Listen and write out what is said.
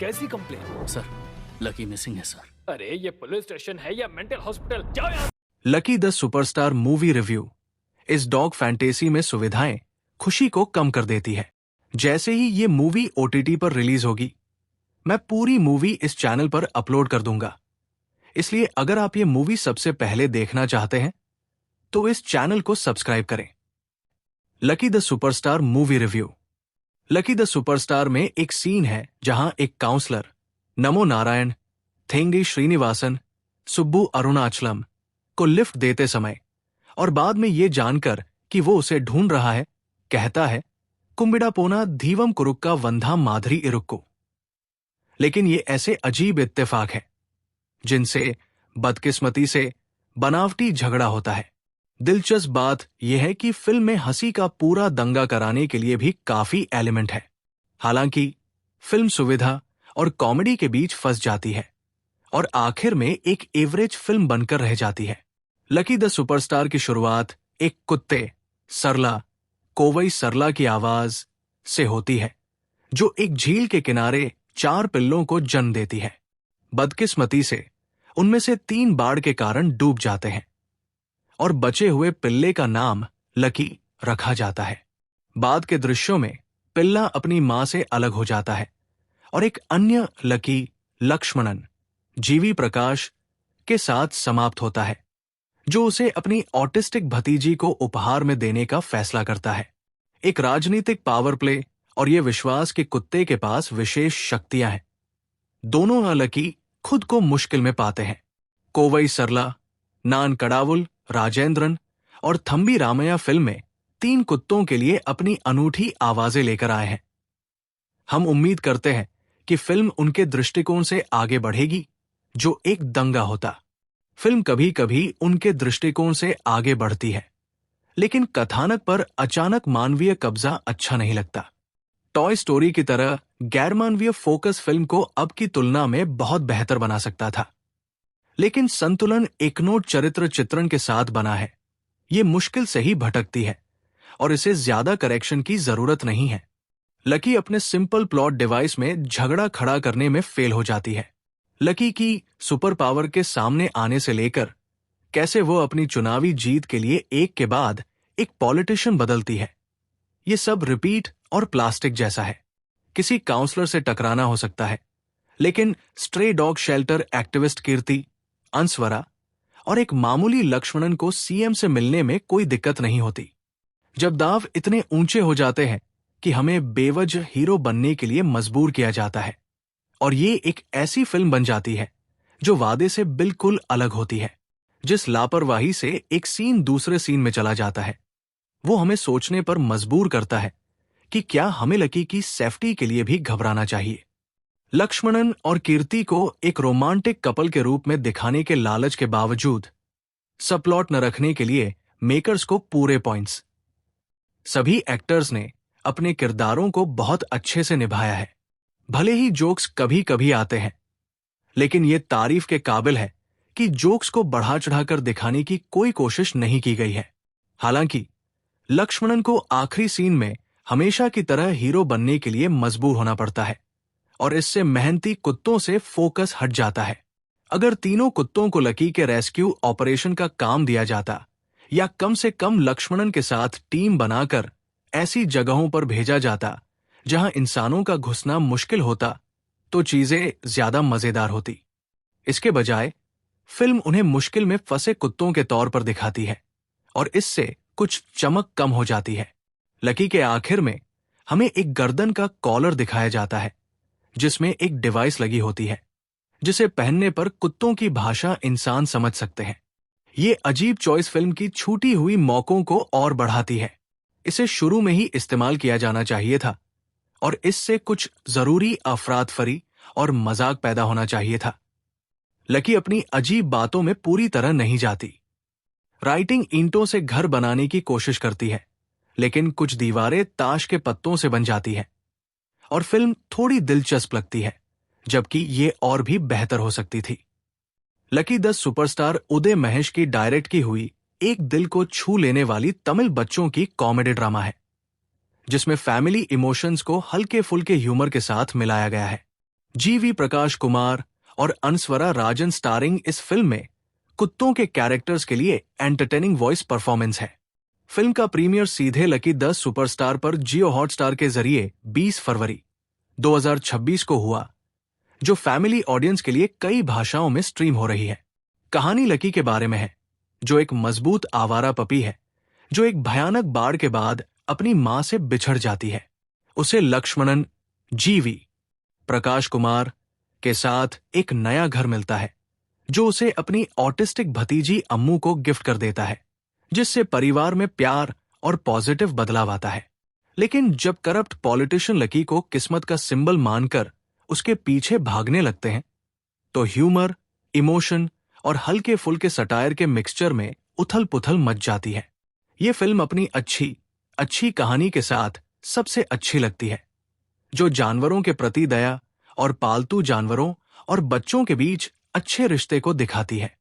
कैसी complain? Sir, lucky missing है sir. अरे ये पुलिस स्टेशन है या मेंटल हॉस्पिटल? जाओ यहाँ। Lucky the superstar movie review. इस डॉग फैंटेसी में सुविधाएं खुशी को कम कर देती है। जैसे ही ये मूवी ओटीटी पर रिलीज होगी, मैं पूरी मूवी इस चैनल पर अपलोड कर दूंगा। इसलिए अगर आप ये मूवी सबसे पहले देखना चाहते हैं तो इस चैनल को सब्सक्राइब करें। Lucky the superstar movie review. Lucky the superstar में एक सीन है जहां एक काउंसलर नमो नारायण, थेंगी श्रीनिवासन, सुब्बू अरुणाचलम को लिफ्ट देते समय और बाद में ये जानकर कि वो उसे ढूंढ रहा है, कहता है कुंबिड़ा पोना धीवम कुरुक्का वंधाम माधरी इरुक्को। लेकिन ये ऐसे अजीब इत्तेफाक है जिनसे बदकिस्मती से बनावटी झगड़ा होता है। दिलचस्प बात यह है कि फिल्म में हंसी का पूरा दंगा कराने के लिए भी काफी एलिमेंट है। हालांकि फिल्म सुविधा और कॉमेडी के बीच फंस जाती है और आखिर में एक एवरेज फिल्म बनकर रह जाती है। लकी द सुपरस्टार की शुरुआत एक कुत्ते सरला, कोवई सरला की आवाज से होती है, जो एक झील के किनारे 4 पिल्लों को जन्म देती है। बदकिस्मती से उनमें से 3 बाढ़ के कारण डूब जाते हैं और बचे हुए पिल्ले का नाम लकी रखा जाता है। बाद के दृश्यों में पिल्ला अपनी मां से अलग हो जाता है और एक अन्य लकी लक्ष्मणन जीवी प्रकाश के साथ समाप्त होता है, जो उसे अपनी ऑटिस्टिक भतीजी को उपहार में देने का फैसला करता है। एक राजनीतिक पावर प्ले और ये विश्वास कि कुत्ते के पास विशेष शक्तियां हैं। दोनों लकी खुद को मुश्किल में पाते हैं। कोवई सरला, नान कड़ावुल, राजेंद्रन और थंबी रामैया फिल्म में 3 कुत्तों के लिए अपनी अनूठी आवाजें लेकर आए हैं। हम उम्मीद करते हैं कि फिल्म उनके दृष्टिकोण से आगे बढ़ेगी, जो एक दंगा होता। फिल्म कभी कभी उनके दृष्टिकोण से आगे बढ़ती है, लेकिन कथानक पर अचानक मानवीय कब्जा अच्छा नहीं लगता। टॉय स्टोरी की तरह गैरमानवीय फोकस फिल्म को अब की तुलना में बहुत बेहतर बना सकता था, लेकिन संतुलन एकनोट चरित्र चित्रण के साथ बना है। ये मुश्किल से ही भटकती है और इसे ज्यादा करेक्शन की जरूरत नहीं है। लकी अपने सिंपल प्लॉट डिवाइस में झगड़ा खड़ा करने में फेल हो जाती है। लकी की सुपर पावर के सामने आने से लेकर कैसे वो अपनी चुनावी जीत के लिए एक के बाद एक पॉलिटिशियन बदलती है, ये सब रिपीट और प्लास्टिक जैसा है। किसी काउंसलर से टकराना हो सकता है, लेकिन स्ट्रे डॉग शेल्टर एक्टिविस्ट कीर्ति, अंसवरा और एक मामूली लक्ष्मणन को सीएम से मिलने में कोई दिक्कत नहीं होती। जब दाव इतने ऊंचे हो जाते हैं कि हमें बेवजह हीरो बनने के लिए मजबूर किया जाता है, और ये एक ऐसी फिल्म बन जाती है जो वादे से बिल्कुल अलग होती है। जिस लापरवाही से एक सीन दूसरे सीन में चला जाता है, वो हमें सोचने पर मजबूर करता है कि क्या हमें लकी की सेफ्टी के लिए भी घबराना चाहिए। लक्ष्मणन और कीर्ति को एक रोमांटिक कपल के रूप में दिखाने के लालच के बावजूद सबप्लॉट न रखने के लिए मेकर्स को पूरे पॉइंट्स। सभी एक्टर्स ने अपने किरदारों को बहुत अच्छे से निभाया है। भले ही जोक्स कभी कभी आते हैं, लेकिन ये तारीफ के काबिल है कि जोक्स को बढ़ा चढ़ाकर दिखाने की कोई कोशिश नहीं की गई है। हालांकि लक्ष्मणन को आखिरी सीन में हमेशा की तरह हीरो बनने के लिए मजबूर होना पड़ता है और इससे मेहनती कुत्तों से फोकस हट जाता है। अगर तीनों कुत्तों को लकी के रेस्क्यू ऑपरेशन का काम दिया जाता, या कम से कम लक्ष्मणन के साथ टीम बनाकर ऐसी जगहों पर भेजा जाता जहां इंसानों का घुसना मुश्किल होता, तो चीजें ज्यादा मजेदार होती। इसके बजाय फिल्म उन्हें मुश्किल में फंसे कुत्तों के तौर पर दिखाती है और इससे कुछ चमक कम हो जाती है। लकी के आखिर में हमें एक गर्दन का कॉलर दिखाया जाता है, जिसमें एक डिवाइस लगी होती है, जिसे पहनने पर कुत्तों की भाषा इंसान समझ सकते हैं। ये अजीब चॉइस फिल्म की छूटी हुई मौकों को और बढ़ाती है। इसे शुरू में ही इस्तेमाल किया जाना चाहिए था और इससे कुछ जरूरी अफरातफरी और मजाक पैदा होना चाहिए था। लकी अपनी अजीब बातों में पूरी तरह नहीं जाती। राइटिंग ईंटों से घर बनाने की कोशिश करती है, लेकिन कुछ दीवारें ताश के पत्तों से बन जाती है और फिल्म थोड़ी दिलचस्प लगती है, जबकि ये और भी बेहतर हो सकती थी। लकी द सुपरस्टार उदय महेश की डायरेक्ट की हुई एक दिल को छू लेने वाली तमिल बच्चों की कॉमेडी ड्रामा है, जिसमें फैमिली इमोशंस को हल्के फुल्के ह्यूमर के साथ मिलाया गया है। जीवी प्रकाश कुमार और अनस्वरा राजन स्टारिंग इस फिल्म में कुत्तों के कैरेक्टर्स के लिए एंटरटेनिंग वॉइस परफॉर्मेंस है। फिल्म का प्रीमियर सीधे लकी 10 सुपरस्टार पर जियो हॉटस्टार के जरिए 20 फरवरी 2026 को हुआ, जो फैमिली ऑडियंस के लिए कई भाषाओं में स्ट्रीम हो रही है। कहानी लकी के बारे में है, जो एक मजबूत आवारा पपी है जो एक भयानक बाढ़ के बाद अपनी मां से बिछड़ जाती है। उसे लक्ष्मणन जीवी प्रकाश कुमार के साथ एक नया घर मिलता है, जो उसे अपनी ऑटिस्टिक भतीजी अम्मू को गिफ्ट कर देता है, जिससे परिवार में प्यार और पॉजिटिव बदलाव आता है। लेकिन जब करप्ट पॉलिटिशियन लकी को किस्मत का सिंबल मानकर उसके पीछे भागने लगते हैं, तो ह्यूमर, इमोशन और हल्के फुल्के सटायर के मिक्सचर में उथल पुथल मच जाती है। ये फिल्म अपनी अच्छी कहानी के साथ सबसे अच्छी लगती है, जो जानवरों के प्रति दया और पालतू जानवरों और बच्चों के बीच अच्छे रिश्ते को दिखाती है।